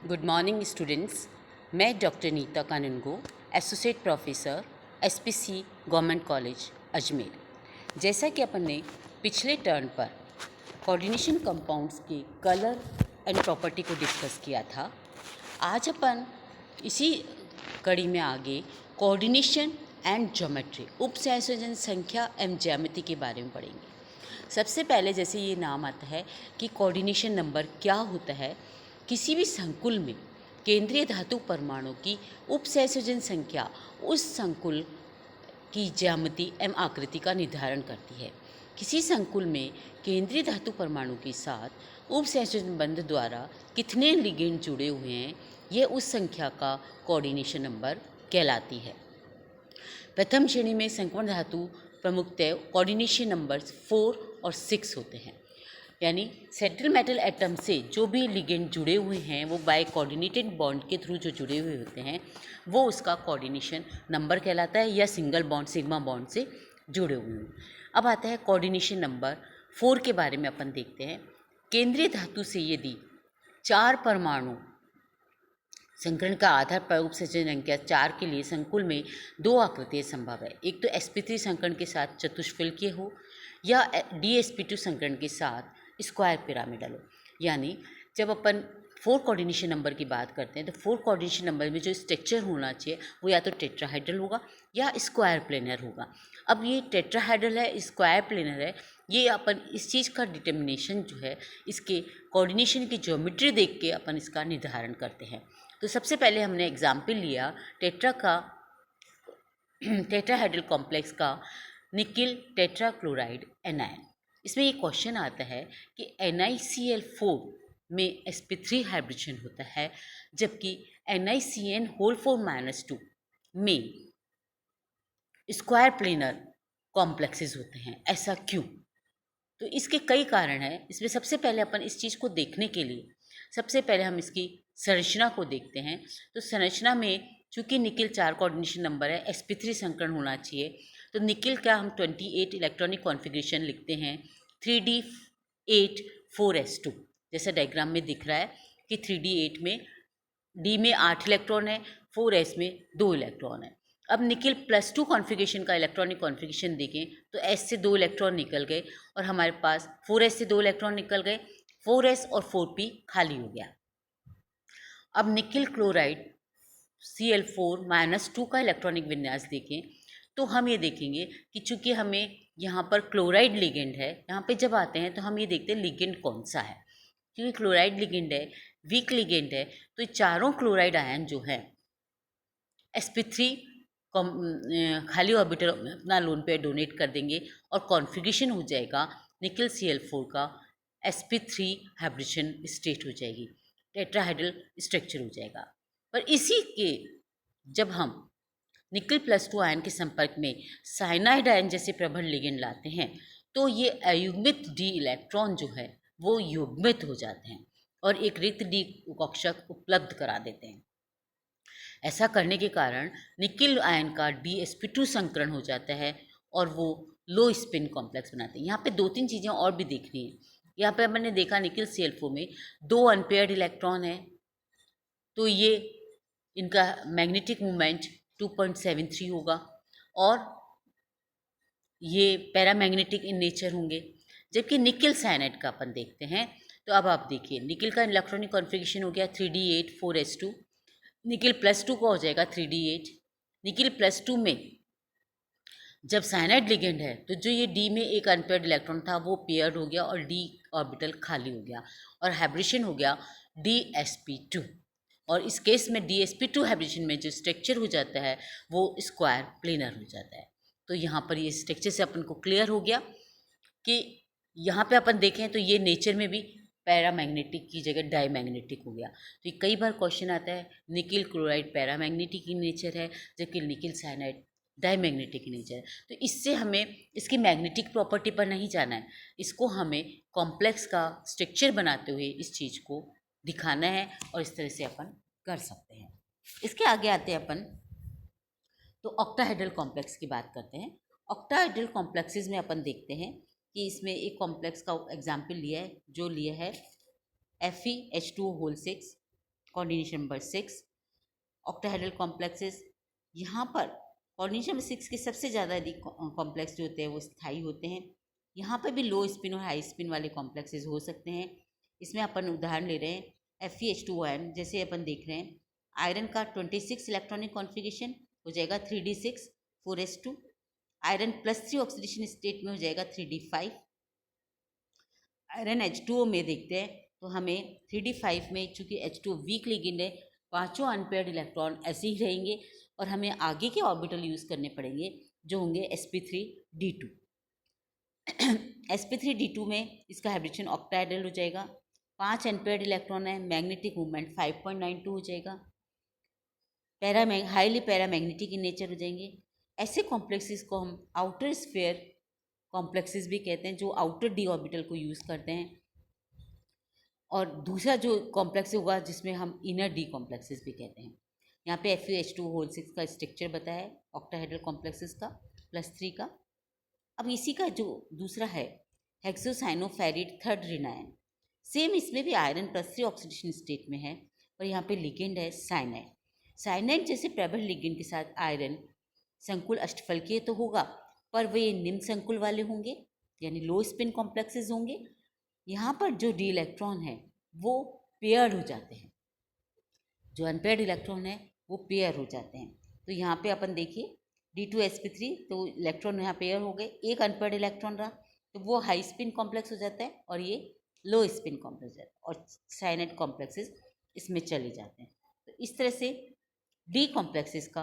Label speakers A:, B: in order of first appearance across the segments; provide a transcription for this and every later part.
A: Good morning students. मैं doctor Neeta Kanungo, associate professor SPC government college Ajmer. जैसा कि अपन ने पिछले टर्न पर कोऑर्डिनेशन कंपाउंड्स के कलर एंड प्रॉपर्टी को डिस्कस किया था, आज अपन इसी कड़ी में आगे कोऑर्डिनेशन एंड ज्योमेट्री, उप संयोजन संख्या एवं ज्यामिति के बारे में पढ़ेंगे। सबसे पहले जैसे ये नाम आता है कि कोऑर्डिनेशन नंबर क्या होता है, किसी भी संकुल में केंद्रीय धातु परमाणु की उप संयोजन संख्या उस संकुल की ज्यामिति एवं आकृति का निर्धारण करती है। किसी संकुल में केंद्रीय धातु परमाणु के साथ उप संयोजन बंध द्वारा कितने लिगेंड जुड़े हुए हैं, यह उस संख्या का कोऑर्डिनेशन नंबर कहलाती है। प्रथम श्रेणी में संक्रमण धातु प्रमुखतः कोऑर्डिनेशन नंबर 4 और 6 होते हैं, यानी सेंट्रल मेटल एटम से जो भी लिगेंड जुड़े हुए हैं वो बाय कोऑर्डिनेटेड बॉन्ड के थ्रू जो जुड़े हुए होते हैं वो उसका कोऑर्डिनेशन नंबर कहलाता है, या सिंगल बॉन्ड सिग्मा बॉन्ड से जुड़े हुए हैं। अब आता है कोऑर्डिनेशन नंबर 4 के बारे में अपन देखते हैं। केंद्रीय धातु से यदि 4 परमाणु संकरण का आधार पर उप संयोजन संख्या 4 के लिए संकुल में 2 आकृतियाँ संभव है। एक तो sp3 संकरण के साथ चतुष्फलकीय हो, या dsp2 संकरण के साथ स्क्वायर पिरामिडल हो। यानी जब अपन 4 कोऑर्डिनेशन नंबर की बात करते हैं तो 4 कोऑर्डिनेशन नंबर में जो स्ट्रक्चर होना चाहिए वो या तो टेट्राहाइड्रल होगा या स्क्वायर प्लेनर होगा। अब ये टेट्राहाइड्रल है, स्क्वायर प्लेनर है, ये अपन इस चीज़ का डिटर्मिनेशन जो है इसके कोऑर्डिनेशन की ज्योमेट्री देख के अपन इसका निर्धारण करते हैं। तो सबसे पहले हमने एग्जाम्पल लिया टेट्राहाइड्रल कॉम्प्लेक्स का निकिल टेट्राक्लोराइड एनायन। इसमें ये क्वेश्चन आता है कि NiCl4 में sp3 हाइब्रिडेशन होता है, जबकि NiCN4-2 में स्क्वायर प्लेनर कॉम्प्लेक्सेस होते हैं। ऐसा क्यों? तो इसके कई कारण हैं। इसमें सबसे पहले अपन इस चीज़ को देखने के लिए सबसे पहले हम इसकी संरचना को देखते हैं। तो संरचना में चूंकि निकिल 4 कोऑर्डिनेशन नंबर है, sp3 संकरण होना चाहिए, तो निकिल का हम 28 इलेक्ट्रॉनिक कॉन्फ़िगरेशन लिखते हैं 3d8 4s2। जैसा डायग्राम में दिख रहा है कि 3d8 में d में 8 इलेक्ट्रॉन है, 4s में 2 इलेक्ट्रॉन है। अब निकिल +2 कॉन्फ़िगरेशन का इलेक्ट्रॉनिक कॉन्फ़िगरेशन देखें तो s से 2 इलेक्ट्रॉन निकल गए और हमारे पास 4s से 2 इलेक्ट्रॉन निकल गए, 4s और 4p खाली हो गया। अब निकिल क्लोराइड Cl4-2 का इलेक्ट्रॉनिक विन्यास देखें तो हम ये देखेंगे कि चूंकि हमें यहाँ पर क्लोराइड लिगेंड है, यहाँ पे जब आते हैं तो हम ये देखते हैं लिगेंड कौन सा है। क्योंकि क्लोराइड लिगेंड है, वीक लिगेंड है, तो ये चारों क्लोराइड आयन जो है sp3 खाली ऑर्बिटल में अपना लोन पेयर डोनेट कर देंगे और कॉन्फ़िगरेशन हो जाएगा निकिल Cl4 का sp3 हाइब्रिडेशन स्टेट हो जाएगी, टेट्राहाइड्रल स्ट्रक्चर हो जाएगा। पर इसी के जब हम निकिल +2 आयन के संपर्क में साइनाइड आयन जैसे प्रबल लिगेंड लाते हैं तो ये अयुग्मित d इलेक्ट्रॉन जो है वो युग्मित हो जाते हैं और एक रिक्त d कक्षक उपलब्ध करा देते हैं। ऐसा करने के कारण निकिल आयन का dsp2 संकरण हो जाता है और वो लो स्पिन कॉम्प्लेक्स बनाते हैं। यहाँ पे 2-3 चीज़ें और भी देखनी है। यहाँ पे मैंने देखा निकिल Cl4 में 2 अनपेयर्ड इलेक्ट्रॉन है, तो ये इनका मैग्नेटिक मोमेंट 2.73 होगा और ये पैरामैग्नेटिक इन नेचर होंगे। जबकि निकिल साइनाइड का अपन देखते हैं तो अब आप देखिए निकिल का इलेक्ट्रॉनिक कॉन्फ़िगरेशन हो गया 3d8 4s2, निकिल +2 का हो जाएगा 3d8। निकिल +2 में जब साइनाइड लिगेंड है तो जो ये d में एक अनपेयर्ड इलेक्ट्रॉन था वो पेयर्ड हो गया और d ऑर्बिटल खाली हो गया और हाइब्रिडेशन हो गया dsp2। और इस केस में dsp2 हाइब्रिडेशन में जो स्ट्रक्चर हो जाता है वो स्क्वायर प्लेनर हो जाता है। तो यहाँ पर ये स्ट्रक्चर से अपन को क्लियर हो गया कि यहाँ पे अपन देखें तो ये नेचर में भी पैरामैग्नेटिक की जगह डाईमैग्नेटिक हो गया। तो ये कई बार क्वेश्चन आता है nickel chloride paramagnetic in nature है जबकि nickel cyanide diamagnetic in nature है। तो इससे हमें इसकी मैग्नेटिक प्रॉपर्टी पर नहीं जाना है, इसको हमें कॉम्प्लेक्स का स्ट्रक्चर बनाते हुए इस चीज़ को दिखाना है और इस तरह से अपन कर सकते हैं। इसके आगे आते हैं अपन तो ऑक्टाहेड्रल कॉम्प्लेक्स की बात करते हैं। ऑक्टाहेड्रल कॉम्प्लेक्सेस में अपन देखते हैं कि इसमें एक कॉम्प्लेक्स का एग्जाम्पल लिया है जो लिया है FeH2O6 coordination number 6 octahedral complexes. यहाँ पर कोऑर्डिनेशन नंबर 6 के सबसे ज़्यादा अधिक कॉम्प्लेक्स जो होते हैं वो स्थायी होते हैं। यहाँ पर भी लो स्पिन और हाई स्पिन वाले कॉम्प्लेक्सेस हो सकते हैं। इसमें अपन उदाहरण ले रहे हैं FeH2O, जैसे अपन देख रहे हैं आयरन का 26 इलेक्ट्रॉनिक कॉन्फ़िगरेशन हो जाएगा 3d6 4s2। Iron +3 oxidation state में हो जाएगा 3d5। आयरन H2O में देखते हैं तो हमें 3d5 में, चूँकि H2O वीक लिगेंड है, पांचों अनपेयर्ड इलेक्ट्रॉन ऐसे ही रहेंगे और हमें आगे के ऑर्बिटल यूज़ करने पड़ेंगे जो होंगे sp3d2। sp3d2 में इसका हाइब्रिडेशन ऑक्टाहेड्रल हो जाएगा। 5 अनपेयर्ड इलेक्ट्रॉन है, मैग्नेटिक मूवमेंट 5.92 हो जाएगा, हाईली पैरामैग्नेटिक इन नेचर हो जाएंगे। ऐसे कॉम्प्लेक्सेस को हम आउटर स्फीयर कॉम्प्लेक्सेस भी कहते हैं, जो आउटर डी ऑर्बिटल को यूज़ करते हैं। और दूसरा जो कॉम्प्लेक्स होगा जिसमें हम इनर डी कॉम्प्लेक्सेस भी कहते हैं। यहाँ पे FeH2O6 का स्ट्रक्चर बताया है ऑक्टाहेड्रल कॉम्प्लेक्सेस का +3 का। अब इसी का जो दूसरा है हेक्सोसाइनोफेरिड थर्ड रिनायन, सेम इसमें भी आयरन +3 ऑक्सीडेशन स्टेट में है, और यहाँ पे लिगेंड है साइनाइड। साइनाइड जैसे प्रबल लिगेंड के साथ आयरन संकुल अष्टफलकीय तो होगा, पर वे निम्न संकुल वाले होंगे, यानी लो स्पिन कॉम्प्लेक्सेस होंगे। यहाँ पर जो डी इलेक्ट्रॉन है वो पेयर्ड हो जाते हैं, जो अनपेयर्ड इलेक्ट्रॉन है वो पेयर हो जाते हैं। तो यहाँ पे अपन देखिए D2sp3, तो इलेक्ट्रॉन यहाँ पेयर हो गए, एक अनपेयर्ड इलेक्ट्रॉन रहा तो वो हाई स्पिन कॉम्प्लेक्स हो जाता है और ये लो स्पिन कॉम्प्लेक्स हो जाता है, और साइनाइड कॉम्प्लेक्सेस इसमें चले जाते हैं। तो इस तरह से डी कॉम्प्लेक्सेस का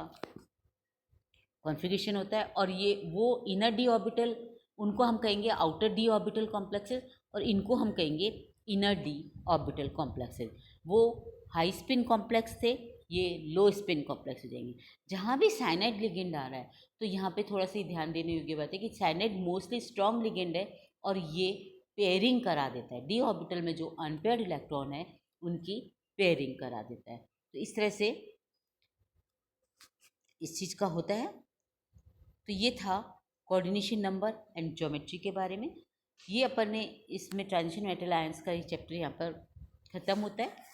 A: कॉन्फ़िगरेशन होता है। और ये वो इनर डी ऑर्बिटल, उनको हम कहेंगे आउटर डी ऑर्बिटल कॉम्प्लेक्सेस, और इनको हम कहेंगे इनर डी ऑर्बिटल कॉम्प्लेक्सेस। वो हाई स्पिन कॉम्प्लेक्स थे, ये लो स्पिन कॉम्प्लेक्स हो जाएंगे। जहाँ भी साइनाइड लिगेंड आ रहा है तो यहाँ पे थोड़ा सा ध्यान देने योग्य बात है कि साइनाइड मोस्टली स्ट्रॉन्ग लिगेंड है और ये पेयरिंग करा देता है, डी ऑर्बिटल में जो अनपेयर्ड इलेक्ट्रॉन है उनकी पेयरिंग करा देता है। तो इस तरह से इस चीज़ का होता है। तो ये था कोऑर्डिनेशन नंबर एंड ज्योमेट्री के बारे में। ये अपन ने इसमें ट्रांजिशन मेटल आयंस का ये चैप्टर यहाँ पर ख़त्म होता है।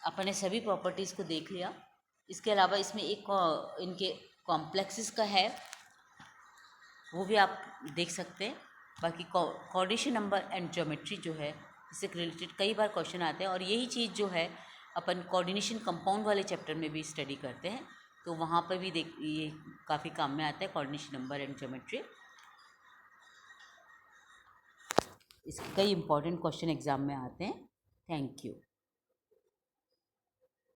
A: अपन ने सभी प्रॉपर्टीज़ को देख लिया। इसके अलावा इसमें एक इनके कॉम्प्लेक्सेस का है, वो भी आप देख सकते हैं। बाकी कोऑर्डिनेशन नंबर एंड ज्योमेट्री जो है इससे रिलेटेड कई बार क्वेश्चन आते हैं, और यही चीज़ जो है अपन कोऑर्डिनेशन कंपाउंड वाले चैप्टर में भी स्टडी करते हैं, तो वहाँ पर भी ये काफ़ी काम में आता है कोऑर्डिनेशन नंबर एंड ज्योमेट्री। इसके कई इंपॉर्टेंट क्वेश्चन एग्जाम में आते हैं। Thank you.